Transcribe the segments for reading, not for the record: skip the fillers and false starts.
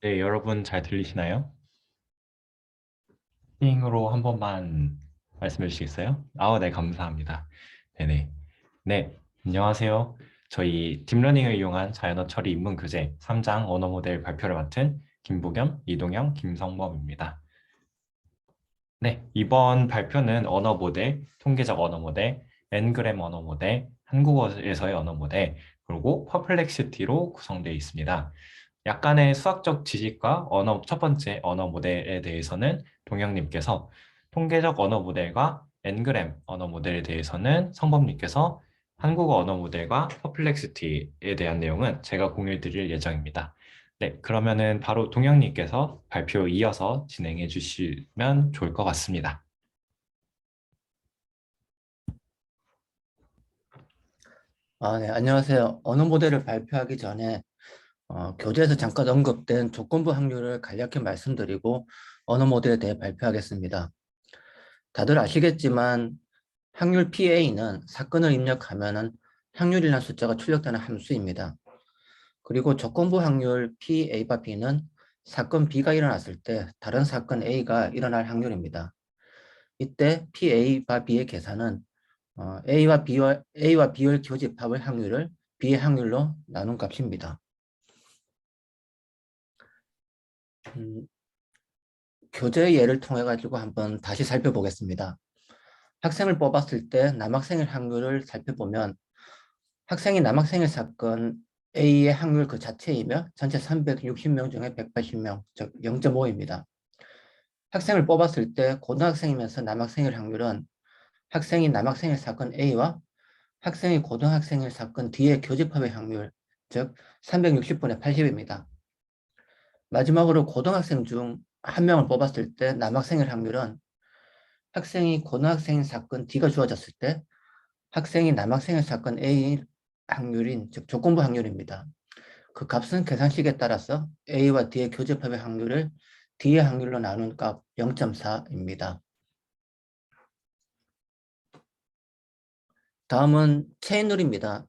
네, 여러분 잘 들리시나요? 띵으로 한 번만 말씀해 주시겠어요? 네, 감사합니다. 네네. 네, 안녕하세요. 저희 딥러닝을 이용한 자연어 처리 입문 교재 3장 언어 모델 발표를 맡은 김보겸, 이동영, 김성범입니다. 네, 이번 발표는 언어 모델, 통계적 언어 모델, N그램 언어 모델, 한국어에서의 언어 모델, 그리고 퍼플렉시티로 구성되어 있습니다. 약간의 수학적 지식과 첫 번째 언어 모델에 대해서는 동영님께서, 통계적 언어 모델과 N그램 언어 모델에 대해서는 성범님께서, 한국어 언어 모델과 퍼플렉시티에 대한 내용은 제가 공유해 드릴 예정입니다. 네, 그러면은 바로 동영님께서 발표 이어서 진행해 주시면 좋을 것 같습니다. 네, 안녕하세요. 언어 모델을 발표하기 전에 교재에서 잠깐 언급된 조건부 확률을 간략히 말씀드리고 언어 모델에 대해 발표하겠습니다. 다들 아시겠지만 확률 PA는 사건을 입력하면 확률이라는 숫자가 출력되는 함수입니다. 그리고 조건부 확률 PA와 B는 사건 B가 일어났을 때 다른 사건 A가 일어날 확률입니다. 이때 PA와 B의 계산은 A와 B의 교집합의 확률을 B의 확률로 나눈 값입니다. 음, 교재의 예를 통해 가지고 한번 다시 살펴보겠습니다. 학생을 뽑았을 때 남학생의 확률을 살펴보면 학생이 남학생의 사건 A의 확률 그 자체이며 전체 360명 중에 180명, 즉 0.5입니다. 학생을 뽑았을 때 고등학생이면서 남학생의 확률은 학생이 남학생의 사건 A와 학생이 고등학생의 사건 D의 교집합의 확률, 즉 360분의 80입니다. 마지막으로 고등학생 중 한 명을 뽑았을 때 남학생의 확률은 학생이 고등학생 사건 D가 주어졌을 때 학생이 남학생의 사건 A 확률인, 즉 조건부 확률입니다. 그 값은 계산식에 따라서 A와 D의 교집합의 확률을 D의 확률로 나눈 값 0.4입니다. 다음은 체인룰입니다.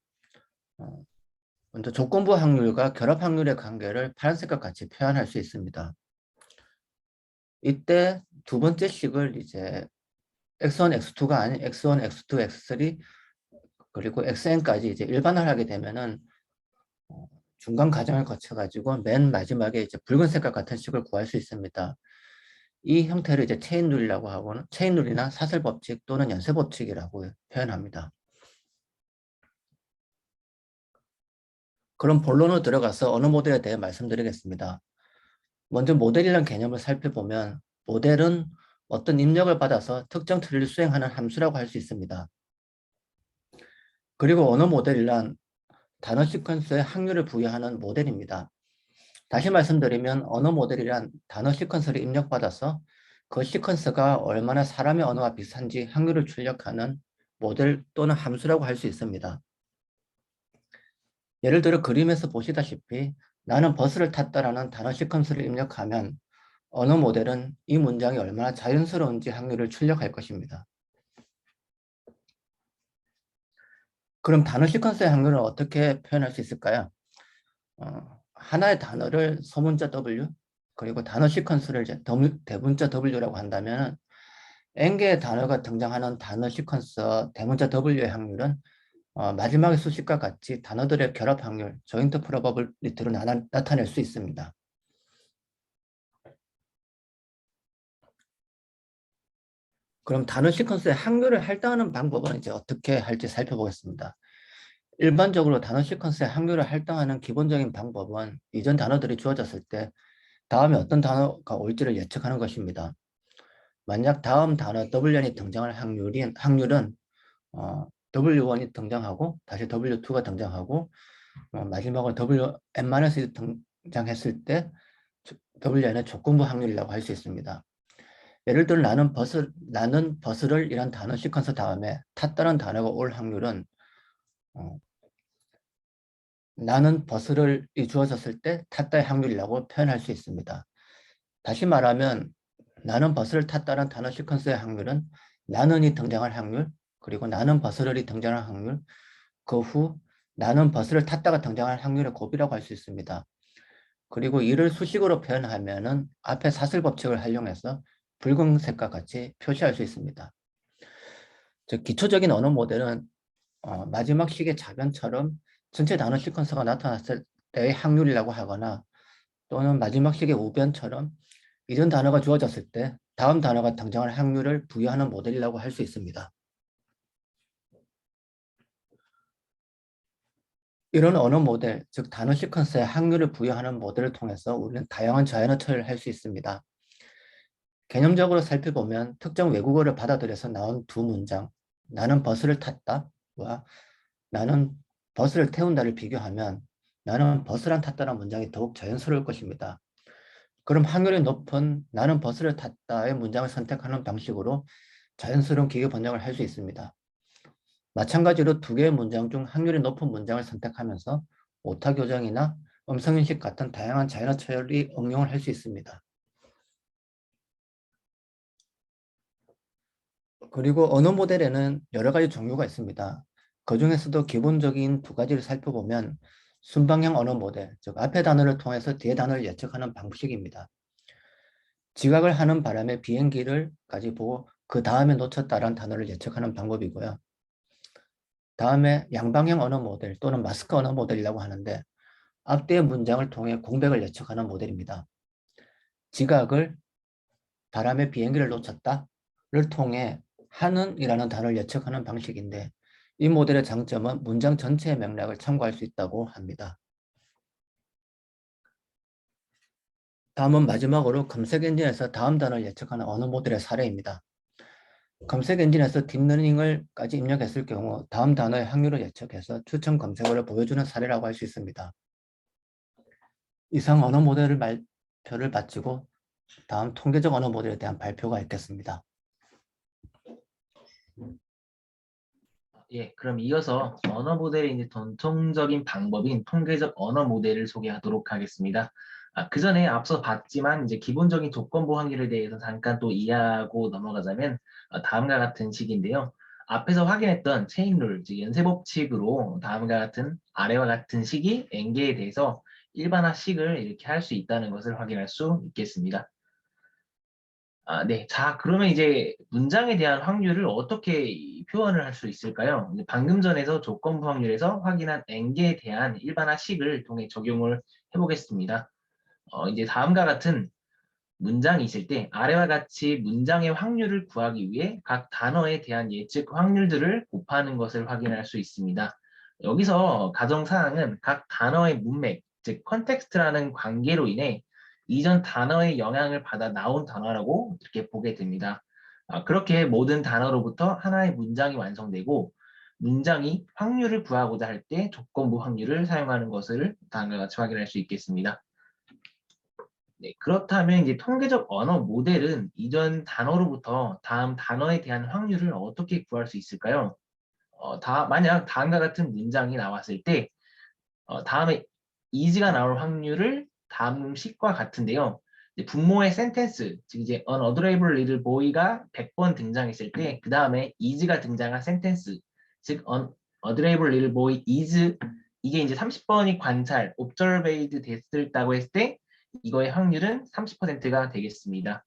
먼저 조건부 확률과 결합 확률의 관계를 파란색과 같이 표현할 수 있습니다. 이때 두 번째 식을 이제 x1, x2가 아닌 x1, x2, x3 그리고 xn까지 이제 일반화를 하게 되면은 중간 과정을 거쳐가지고 맨 마지막에 이제 붉은색과 같은 식을 구할 수 있습니다. 이 형태를 이제 체인룰이라고 하고는 체인룰이나 사슬법칙 또는 연쇄법칙이라고 표현합니다. 그럼 본론으로 들어가서 언어 모델에 대해 말씀드리겠습니다. 먼저 모델이라는 개념을 살펴보면 모델은 어떤 입력을 받아서 특정 처리를 수행하는 함수라고 할 수 있습니다. 그리고 언어 모델이란 단어 시퀀스에 확률을 부여하는 모델입니다. 다시 말씀드리면 언어 모델이란 단어 시퀀스를 입력받아서 그 시퀀스가 얼마나 사람의 언어와 비슷한지 확률을 출력하는 모델 또는 함수라고 할 수 있습니다. 예를 들어 그림에서 보시다시피 나는 버스를 탔다라는 단어 시퀀스를 입력하면 언어 모델은 이 문장이 얼마나 자연스러운지 확률을 출력할 것입니다. 그럼 단어 시퀀스의 확률을 어떻게 표현할 수 있을까요? 하나의 단어를 소문자 W 그리고 단어 시퀀스를 이제 대문자 W라고 한다면 N개의 단어가 등장하는 단어 시퀀스 대문자 W의 확률은 마지막의 수식과 같이 단어들의 결합 확률, 조인트 프로버빌리티로 나타낼 수 있습니다. 그럼 단어 시퀀스의 확률을 할당하는 방법은 이제 어떻게 할지 살펴보겠습니다. 일반적으로 단어 시퀀스의 확률을 할당하는 기본적인 방법은 이전 단어들이 주어졌을 때 다음에 어떤 단어가 올지를 예측하는 것입니다. 만약 다음 단어 WN이 등장할 확률은 W1이 등장하고 다시 W2가 등장하고 마지막으로 WN-1이 등장했을 때 WN의 조건부 확률이라고 할 수 있습니다. 예를 들어 나는 버스를 이란 단어 시퀀스 다음에 탔다는 단어가 올 확률은 어, 나는 버스를 주어졌을 때 탔다의 확률이라고 표현할 수 있습니다. 다시 말하면 나는 버스를 탔다는 단어 시퀀스의 확률은 나는이 등장할 확률, 그리고 나는 버스를이 등장할 확률, 그 후 나는 버스를 탔다가 등장할 확률의 곱이라고 할 수 있습니다. 그리고 이를 수식어로 표현하면은 앞에 사슬 법칙을 활용해서 붉은색과 같이 표시할 수 있습니다. 즉 기초적인 언어 모델은 마지막 식의 자변처럼 전체 단어 시퀀스가 나타났을 때의 확률이라고 하거나 또는 마지막 식의 우변처럼 이전 단어가 주어졌을 때 다음 단어가 등장할 확률을 부여하는 모델이라고 할 수 있습니다. 이런 언어 모델, 즉 단어 시퀀스에 확률을 부여하는 모델을 통해서 우리는 다양한 자연어 처리를 할 수 있습니다. 개념적으로 살펴보면 특정 외국어를 받아들여서 나온 두 문장, 나는 버스를 탔다와 나는 버스를 태운다를 비교하면 나는 버스를 탔다는 문장이 더욱 자연스러울 것입니다. 그럼 확률이 높은 나는 버스를 탔다의 문장을 선택하는 방식으로 자연스러운 기계 번역을 할 수 있습니다. 마찬가지로 두 개의 문장 중 확률이 높은 문장을 선택하면서 오타 교정이나 음성인식 같은 다양한 자연어 처리 응용을 할 수 있습니다. 그리고 언어 모델에는 여러 가지 종류가 있습니다. 그 중에서도 기본적인 두 가지를 살펴보면 순방향 언어 모델, 즉 앞에 단어를 통해서 뒤에 단어를 예측하는 방식입니다. 지각을 하는 바람에 비행기를까지 보고 그 다음에 놓쳤다라는 단어를 예측하는 방법이고요. 다음에 양방향 언어 모델 또는 마스크 언어 모델이라고 하는데 앞뒤의 문장을 통해 공백을 예측하는 모델입니다. 지각을 바람에 비행기를 놓쳤다를 통해 하는이라는 단어를 예측하는 방식인데 이 모델의 장점은 문장 전체의 맥락을 참고할 수 있다고 합니다. 다음은 마지막으로 검색 엔진에서 다음 단어를 예측하는 언어 모델의 사례입니다. 검색 엔진에서 딥러닝을까지 입력했을 경우 다음 단어의 확률을 예측해서 추천 검색어를 보여주는 사례라고 할 수 있습니다. 이상 언어 모델을 발표를 마치고 다음 통계적 언어 모델에 대한 발표가 있겠습니다. 예, 그럼 이어서 언어 모델의 이제 전통적인 방법인 통계적 언어 모델을 소개하도록 하겠습니다. 그 전에 앞서 봤지만 이제 기본적인 조건부 확률에 대해서 잠깐 또 이해하고 넘어가자면 다음과 같은 식인데요. 앞에서 확인했던 체인룰, 즉 연쇄 법칙으로 다음과 같은 아래와 같은 식이 n개에 대해서 일반화식을 이렇게 할 수 있다는 것을 확인할 수 있겠습니다. 네. 자, 그러면 이제 문장에 대한 확률을 어떻게 표현을 할 수 있을까요? 이제 방금 전에서 조건부 확률에서 확인한 n개에 대한 일반화식을 통해 적용을 해보겠습니다. 이제 다음과 같은 문장이 있을 때 아래와 같이 문장의 확률을 구하기 위해 각 단어에 대한 예측 확률들을 곱하는 것을 확인할 수 있습니다. 여기서 가정사항은 각 단어의 문맥, 즉 컨텍스트라는 관계로 인해 이전 단어의 영향을 받아 나온 단어라고 이렇게 보게 됩니다. 그렇게 모든 단어로부터 하나의 문장이 완성되고 문장이 확률을 구하고자 할 때 조건부 확률을 사용하는 것을 다음과 같이 확인할 수 있겠습니다. 네, 그렇다면 이제 통계적 언어 모델은 이전 단어로부터 다음 단어에 대한 확률을 어떻게 구할 수 있을까요? 만약 다음과 같은 문장이 나왔을 때 다음에 is가 나올 확률을 다음 식과 같은데요. 이제 분모의 센텐스, 즉 이제 an adorable little boy가 100번 등장했을 때 그 다음에 is가 등장한 센텐스, 즉 an adorable little boy is 이게 이제 30번이 관찰, observed 됐다고 했을 때 이거의 확률은 30%가 되겠습니다.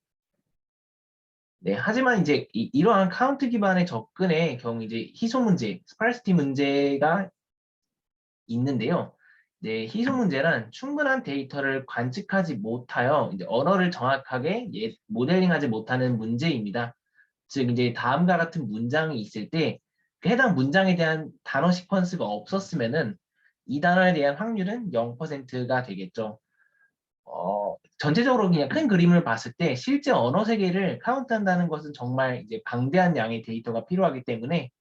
네, 하지만 이제 이러한 카운트 기반의 접근의 경우 이제 희소 문제, 스파르시티 문제가 있는데요. 네, 희소 문제란 충분한 데이터를 관측하지 못하여 이제 언어를 정확하게 모델링하지 못하는 문제입니다. 즉 이제 다음과 같은 문장이 있을 때 그 해당 문장에 대한 단어 시퀀스가 없었으면은 이 단어에 대한 확률은 0%가 되겠죠. 전체적으로 그냥 큰 그림을 봤을 때 실제 언어 세계를 카운트한다는 것은 정말 이제 방대한 양의 데이터가 필요하기 때문에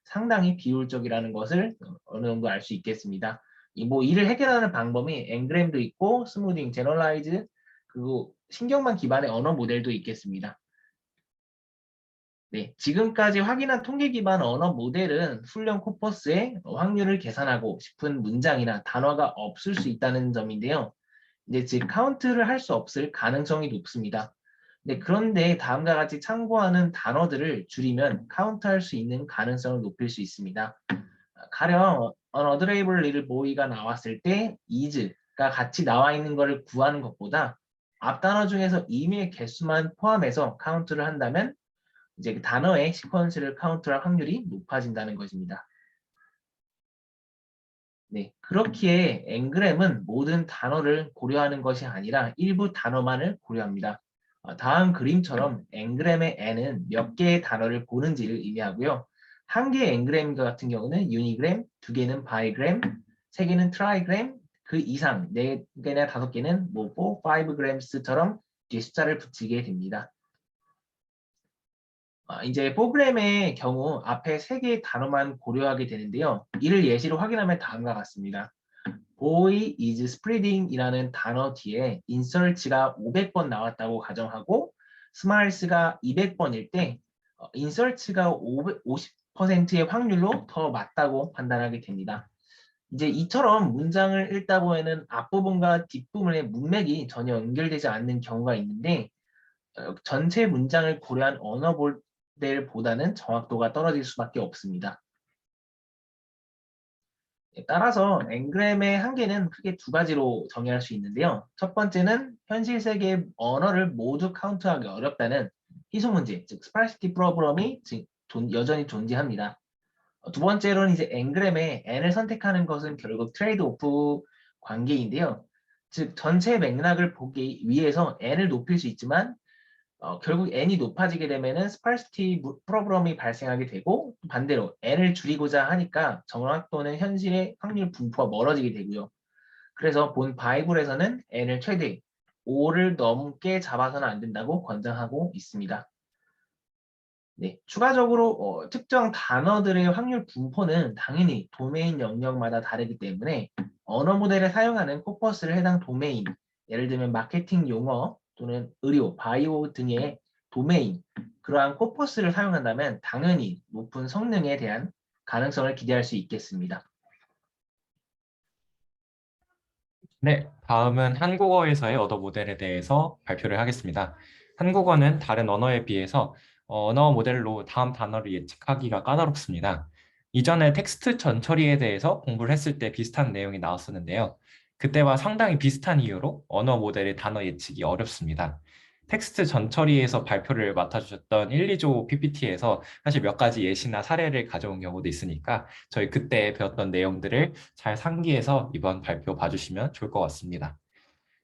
상당히 비효율적이라는 것을 어느 정도 알 수 있겠습니다. 뭐 이를 해결하는 방법이 엔그램도 있고 스무딩, 제너럴라이즈 그리고 신경망 기반의 언어 모델도 있겠습니다. 네, 지금까지 확인한 통계 기반 언어 모델은 훈련 코퍼스의 확률을 계산하고 싶은 문장이나 단어가 없을 수 있다는 점인데요. 이제 즉 카운트를 할 수 없을 가능성이 높습니다. 네, 그런데 다음과 같이 참고하는 단어들을 줄이면 카운트할 수 있는 가능성을 높일 수 있습니다. 가령 an adorable little boy가 나왔을 때 is 같이 나와 있는 것을 구하는 것보다 앞 단어 중에서 이미의 개수만 포함해서 카운트를 한다면 이제 그 단어의 시퀀스를 카운트할 확률이 높아진다는 것입니다. 네, 그렇기에 엔그램은 모든 단어를 고려하는 것이 아니라 일부 단어만을 고려합니다. 다음 그림처럼 엔그램의 n은 몇 개의 단어를 고는지를 의미하고요. 한 개의 엔그램 같은 경우는 유니그램, 두 개는 바이그램, 세 개는 트라이그램, 그 이상 네 개나 다섯 개는 뭐 4, 5gs처럼 뒤에 숫자를 붙이게 됩니다. 이제 4g의 경우 앞에 세 개의 단어만 고려하게 되는데요. 이를 예시로 확인하면 다음과 같습니다. boy is spreading 이라는 단어 뒤에 insert가 500번 나왔다고 가정하고 smiles가 200번일 때 insert가 50%의 확률로 더 맞다고 판단하게 됩니다. 이제 이처럼 문장을 읽다 보면은 앞부분과 뒷부분의 문맥이 전혀 연결되지 않는 경우가 있는데 전체 문장을 고려한 언어 모델보다는 정확도가 떨어질 수밖에 없습니다. 따라서 엔그램의 한계는 크게 두 가지로 정의할 수 있는데요. 첫 번째는 현실 세계의 언어를 모두 카운트하기 어렵다는 희소 문제, 즉 스파르시티 프로블럼이 여전히 존재합니다. 두 번째로는 이제 엔그램의 n을 선택하는 것은 결국 트레이드 오프 관계인데요. 즉 전체 맥락을 보기 위해서 n을 높일 수 있지만 결국 n이 높아지게 되면은 스파르시티 프로블럼이 발생하게 되고 반대로 n을 줄이고자 하니까 정확도는 현실의 확률 분포와 멀어지게 되고요. 그래서 본 바이블에서는 n을 최대 5를 넘게 잡아서는 안 된다고 권장하고 있습니다. 네, 추가적으로 특정 단어들의 확률 분포는 당연히 도메인 영역마다 다르기 때문에 언어 모델을 사용하는 코퍼스를 해당 도메인, 예를 들면 마케팅 용어 또는 의료, 바이오 등의 도메인, 그러한 코퍼스를 사용한다면 당연히 높은 성능에 대한 가능성을 기대할 수 있겠습니다. 네, 다음은 한국어에서의 언어 모델에 대해서 발표를 하겠습니다. 한국어는 다른 언어에 비해서 언어 모델로 다음 단어를 예측하기가 까다롭습니다. 이전에 텍스트 전처리에 대해서 공부를 했을 때 비슷한 내용이 나왔었는데요. 그때와 상당히 비슷한 이유로 언어 모델의 단어 예측이 어렵습니다. 텍스트 전처리에서 발표를 맡아주셨던 1, 2조 PPT에서 사실 몇 가지 예시나 사례를 가져온 경우도 있으니까 저희 그때 배웠던 내용들을 잘 상기해서 이번 발표 봐주시면 좋을 것 같습니다.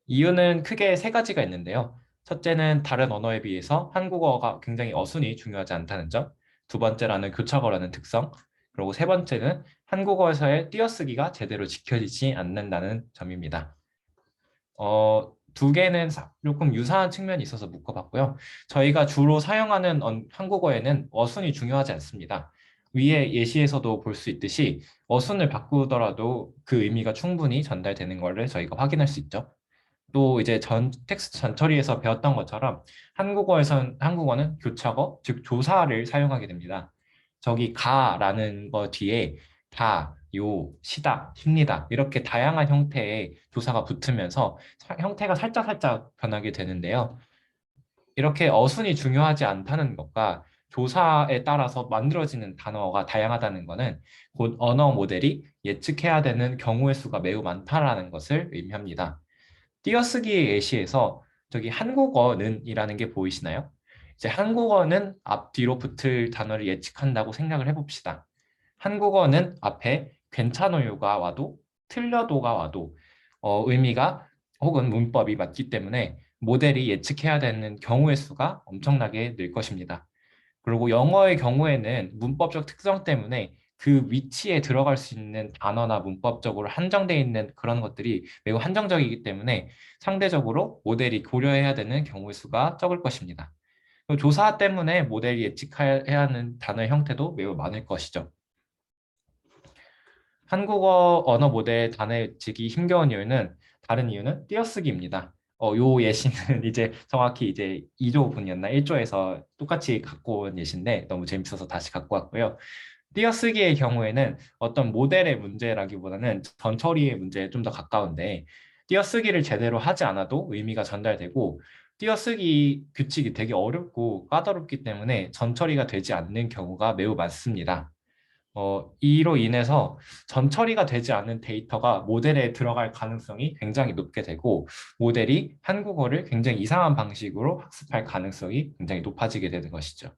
이유는 크게 세 가지가 있는데요. 첫째는 다른 언어에 비해서 한국어가 굉장히 어순이 중요하지 않다는 점, 두 번째라는 교차어라는 특성, 그리고 세 번째는 한국어에서의 띄어쓰기가 제대로 지켜지지 않는다는 점입니다. 두 개는 조금 유사한 측면이 있어서 묶어봤고요. 저희가 주로 사용하는 한국어에는 어순이 중요하지 않습니다. 위에 예시에서도 볼 수 있듯이 어순을 바꾸더라도 그 의미가 충분히 전달되는 것을 저희가 확인할 수 있죠. 또 이제 텍스트 전처리에서 배웠던 것처럼 한국어는 교차어, 즉 조사를 사용하게 됩니다. 저기 가라는 거 뒤에 다, 요, 시다, 십니다 이렇게 다양한 형태의 조사가 붙으면서 형태가 살짝 변하게 되는데요. 이렇게 어순이 중요하지 않다는 것과 조사에 따라서 만들어지는 단어가 다양하다는 것은 곧 언어 모델이 예측해야 되는 경우의 수가 매우 많다라는 것을 의미합니다. 띄어쓰기의 예시에서 저기 한국어는 이라는 게 보이시나요? 이제 한국어는 앞뒤로 붙을 단어를 예측한다고 생각을 해봅시다. 한국어는 앞에 괜찮아요가 와도 틀려도가 와도 의미가 혹은 문법이 맞기 때문에 모델이 예측해야 되는 경우의 수가 엄청나게 늘 것입니다. 그리고 영어의 경우에는 문법적 특성 때문에 그 위치에 들어갈 수 있는 단어나 문법적으로 한정되어 있는 그런 것들이 매우 한정적이기 때문에 상대적으로 모델이 고려해야 되는 경우의 수가 적을 것입니다. 조사 때문에 모델이 예측해야 하는 단어의 형태도 매우 많을 것이죠. 한국어 언어 모델 단어 예측이 힘겨운 이유는 다른 이유는 띄어쓰기입니다. 요 예시는 이제 정확히 이제 2조 분이었나 1조에서 똑같이 갖고 온 예시인데 너무 재밌어서 다시 갖고 왔고요. 띄어쓰기의 경우에는 어떤 모델의 문제라기보다는 전처리의 문제에 좀 더 가까운데 띄어쓰기를 제대로 하지 않아도 의미가 전달되고 띄어쓰기 규칙이 되게 어렵고 까다롭기 때문에 전처리가 되지 않는 경우가 매우 많습니다. 이로 인해서 전처리가 되지 않은 데이터가 모델에 들어갈 가능성이 굉장히 높게 되고 모델이 한국어를 굉장히 이상한 방식으로 학습할 가능성이 굉장히 높아지게 되는 것이죠.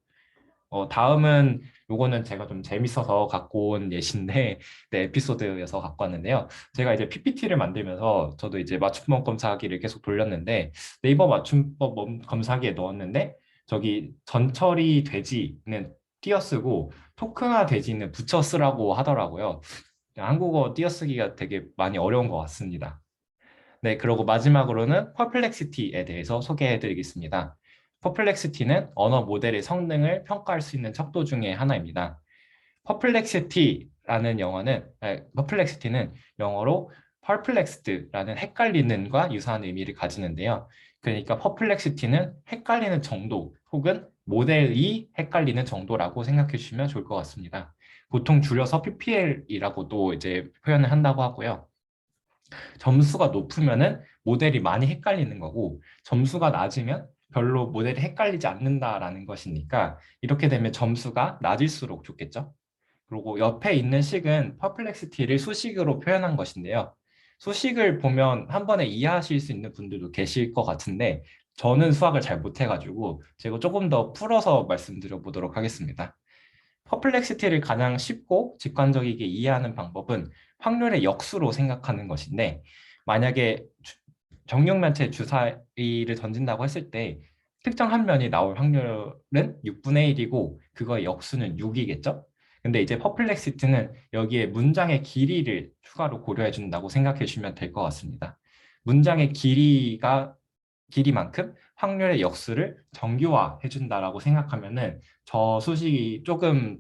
다음은 요거는 제가 좀 재밌어서 갖고 온 예시인데 네, 에피소드여서 갖고 왔는데요. 제가 이제 PPT를 만들면서 저도 이제 맞춤법 검사하기를 계속 돌렸는데 네이버 맞춤법 검사하기에 넣었는데 저기 전처리 돼지는 띄어쓰고 토큰화 돼지는 붙여 쓰라고 하더라고요. 한국어 띄어쓰기가 되게 많이 어려운 것 같습니다. 네, 그리고 마지막으로는 퍼플렉시티에 대해서 소개해 드리겠습니다. 퍼플렉시티는 언어 모델의 성능을 평가할 수 있는 척도 중에 하나입니다. 퍼플렉시티는 영어로 perplexed라는 헷갈리는과 유사한 의미를 가지는데요. 그러니까 퍼플렉시티는 헷갈리는 정도 혹은 모델이 헷갈리는 정도라고 생각해 주시면 좋을 것 같습니다. 보통 줄여서 PPL이라고도 이제 표현을 한다고 하고요. 점수가 높으면은 모델이 많이 헷갈리는 거고 점수가 낮으면 별로 모델이 헷갈리지 않는다라는 것이니까 이렇게 되면 점수가 낮을수록 좋겠죠. 그리고 옆에 있는 식은 퍼플렉시티를 수식으로 표현한 것인데요. 수식을 보면 한 번에 이해하실 수 있는 분들도 계실 것 같은데 저는 수학을 잘 못해가지고 제가 조금 더 풀어서 말씀드려 보도록 하겠습니다. 퍼플렉시티를 가장 쉽고 직관적이게 이해하는 방법은 확률의 역수로 생각하는 것인데 만약에 정육면체 주사위를 던진다고 했을 때 특정 한 면이 나올 확률은 6분의 1이고 그거의 역수는 6이겠죠? 근데 이제 퍼플렉시티는 여기에 문장의 길이를 추가로 고려해 준다고 생각해 주시면 될 것 같습니다. 문장의 길이만큼 확률의 역수를 정규화해 준다라고 생각하면은 저 수식이 조금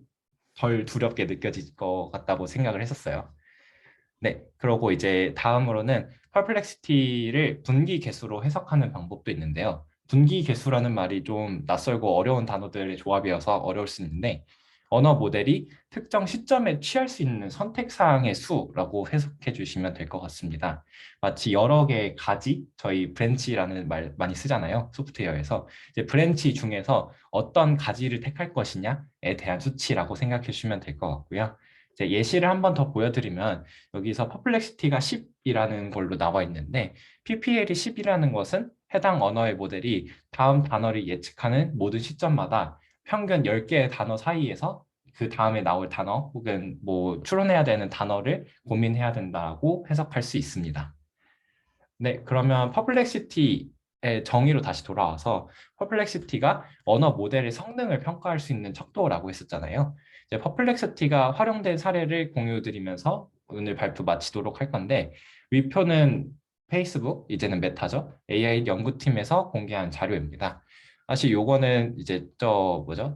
덜 두렵게 느껴질 것 같다고 생각을 했었어요. 네, 그러고 이제 다음으로는 퍼플렉시티를 분기 개수로 해석하는 방법도 있는데요. 분기 개수라는 말이 좀 낯설고 어려운 단어들의 조합이어서 어려울 수 있는데 언어 모델이 특정 시점에 취할 수 있는 선택 사항의 수라고 해석해 주시면 될 것 같습니다. 마치 여러 개의 가지, 저희 브랜치라는 말 많이 쓰잖아요. 소프트웨어에서 이제 브랜치 중에서 어떤 가지를 택할 것이냐에 대한 수치라고 생각해 주시면 될 것 같고요. 이제 예시를 한 번 더 보여드리면 여기서 퍼플렉시티가 10이라는 걸로 나와 있는데 PPL이 10이라는 것은 해당 언어의 모델이 다음 단어를 예측하는 모든 시점마다 평균 10개의 단어 사이에서 그 다음에 나올 단어 혹은 뭐 추론해야 되는 단어를 고민해야 된다고 해석할 수 있습니다. 네, 그러면 퍼플렉시티의 정의로 다시 돌아와서 퍼플렉시티가 언어 모델의 성능을 평가할 수 있는 척도라고 했었잖아요. 이제 퍼플렉시티가 활용된 사례를 공유드리면서 오늘 발표 마치도록 할 건데 위표는 페이스북, 이제는 메타죠. AI 연구팀에서 공개한 자료입니다. 사실 요거는 이제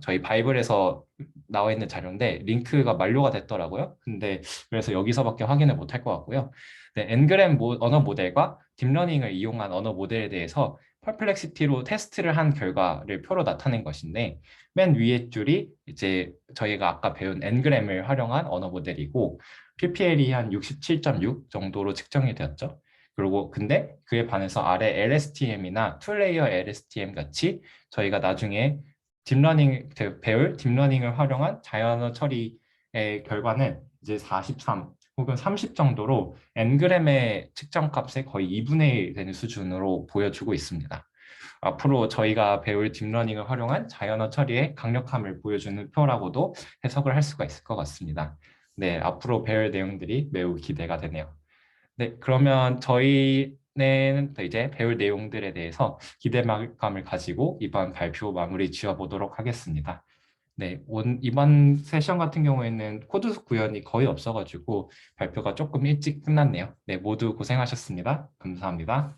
저희 바이블에서 나와 있는 자료인데 링크가 만료가 됐더라고요. 근데 그래서 여기서밖에 확인을 못할 것 같고요. 네, 엔그램 언어 모델과 딥러닝을 이용한 언어 모델에 대해서 퍼플렉시티로 테스트를 한 결과를 표로 나타낸 것인데 맨 위에 줄이 이제 저희가 아까 배운 엔그램을 활용한 언어 모델이고 PPL이 한 67.6 정도로 측정이 되었죠. 그리고 근데 그에 반해서 아래 LSTM이나 투레이어 LSTM 같이 저희가 나중에 배울 딥러닝을 활용한 자연어 처리의 결과는 이제 43 혹은 30 정도로 ng의 측정값의 거의 2분의 1 되는 수준으로 보여주고 있습니다. 앞으로 저희가 배울 딥러닝을 활용한 자연어 처리의 강력함을 보여주는 표라고도 해석을 할 수가 있을 것 같습니다. 네, 앞으로 배울 내용들이 매우 기대가 되네요. 네, 그러면 저희는 또 이제 배울 내용들에 대해서 기대감을 가지고 이번 발표 마무리 지어보도록 하겠습니다. 네, 이번 세션 같은 경우에는 코드 구현이 거의 없어가지고 발표가 조금 일찍 끝났네요. 네, 모두 고생하셨습니다. 감사합니다.